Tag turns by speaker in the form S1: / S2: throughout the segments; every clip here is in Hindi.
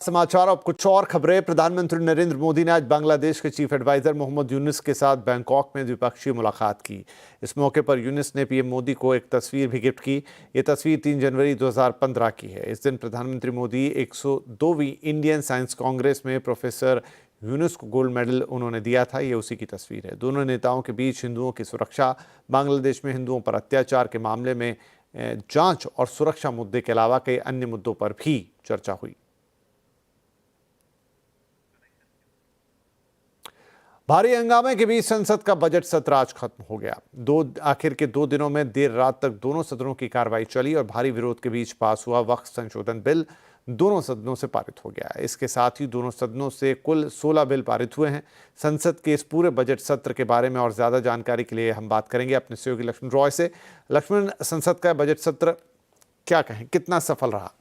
S1: समाचार। अब कुछ और खबरें। प्रधानमंत्री नरेंद्र मोदी ने आज बांग्लादेश के चीफ एडवाइजर मोहम्मद यूनुस के साथ बैंकॉक में द्विपक्षीय मुलाकात की। इस मौके पर यूनुस ने पीएम मोदी को एक तस्वीर भी गिफ्ट की। ये तस्वीर 3 जनवरी 2015 की है। इस दिन प्रधानमंत्री मोदी 102वीं इंडियन साइंस कांग्रेस में प्रोफेसर यूनुस को गोल्ड मेडल उन्होंने दिया था। ये उसी की तस्वीर है। दोनों नेताओं के बीच हिंदुओं की सुरक्षा, बांग्लादेश में हिंदुओं पर अत्याचार के मामले में जांच और सुरक्षा मुद्दे के अलावा कई अन्य मुद्दों पर भी चर्चा हुई। भारी हंगामे के बीच संसद का बजट सत्र आज खत्म हो गया। आखिर के 2 दिनों में देर रात तक दोनों सदनों की कार्रवाई चली और भारी विरोध के बीच पास हुआ वक्फ संशोधन बिल दोनों सदनों से पारित हो गया। इसके साथ ही दोनों सदनों से कुल 16 बिल पारित हुए हैं। संसद के इस पूरे बजट सत्र के बारे में और ज्यादा जानकारी के लिए हम बात करेंगे अपने सहयोगी लक्ष्मण रॉय से। लक्ष्मण, संसद का बजट सत्र क्या कहें, कितना सफल रहा?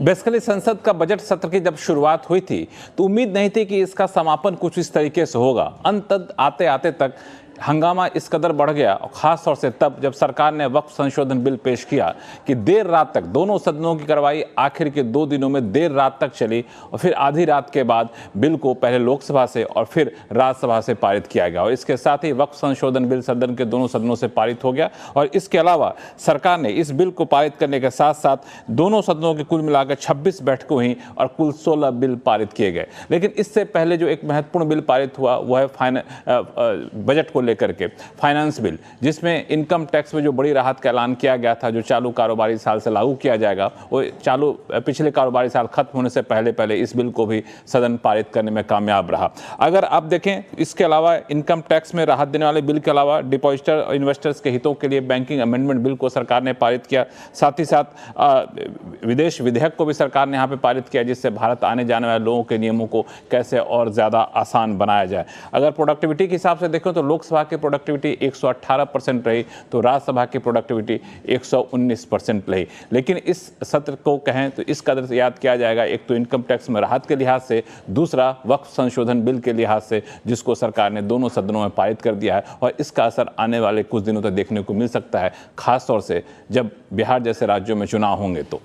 S2: बेसिकली संसद का बजट सत्र की जब शुरुआत हुई थी तो उम्मीद नहीं थी कि इसका समापन कुछ इस तरीके से होगा। अंत आते आते तक हंगामा इस कदर बढ़ गया, और खास तौर से तब जब सरकार ने वक्फ संशोधन बिल पेश किया कि देर रात तक दोनों सदनों की कार्रवाई आखिर के 2 दिनों में देर रात तक चली और फिर आधी रात के बाद बिल को पहले लोकसभा से और फिर राज्यसभा से पारित किया गया। और इसके साथ ही वक्फ संशोधन बिल सदन के दोनों सदनों से पारित हो गया। और इसके अलावा सरकार ने इस बिल को पारित करने के साथ साथ दोनों सदनों की कुल मिलाकर 26 बैठकें हुई और कुल 16 बिल पारित किए गए। लेकिन इससे पहले जो एक महत्वपूर्ण बिल पारित हुआ वह है बजट को लेकर के फाइनेंस बिल, जिसमें इनकम टैक्स में जो बड़ी राहत का ऐलान किया गया था, जो चालू कारोबारी साल से लागू किया जाएगा, वो पिछले कारोबारी साल खत्म होने से पहले इस बिल को भी सदन पारित करने में कामयाब रहा। अगर आप देखें, इसके अलावा इनकम टैक्स में राहत देने वाले बिल के अलावा डिपॉजिटर और इन्वेस्टर्स के हितों के लिए बैंकिंग अमेंडमेंट बिल को सरकार ने पारित किया। साथ ही साथ विदेश विधेयक को भी सरकार ने यहाँ पे पारित किया, जिससे भारत आने जाने वाले लोगों के नियमों को कैसे और ज़्यादा आसान बनाया जाए। अगर प्रोडक्टिविटी के हिसाब से देखें तो लोकसभा की प्रोडक्टिविटी 118% रही तो राज्यसभा की प्रोडक्टिविटी 119% रही। लेकिन इस सत्र को कहें तो इस कदर से याद किया जाएगा, एक तो इनकम टैक्स में राहत के लिहाज से, दूसरा वक्फ संशोधन बिल के लिहाज से, जिसको सरकार ने दोनों सदनों में पारित कर दिया है। और इसका असर आने वाले कुछ दिनों तक देखने को मिल सकता है, खासतौर से जब बिहार जैसे राज्यों में चुनाव होंगे तो।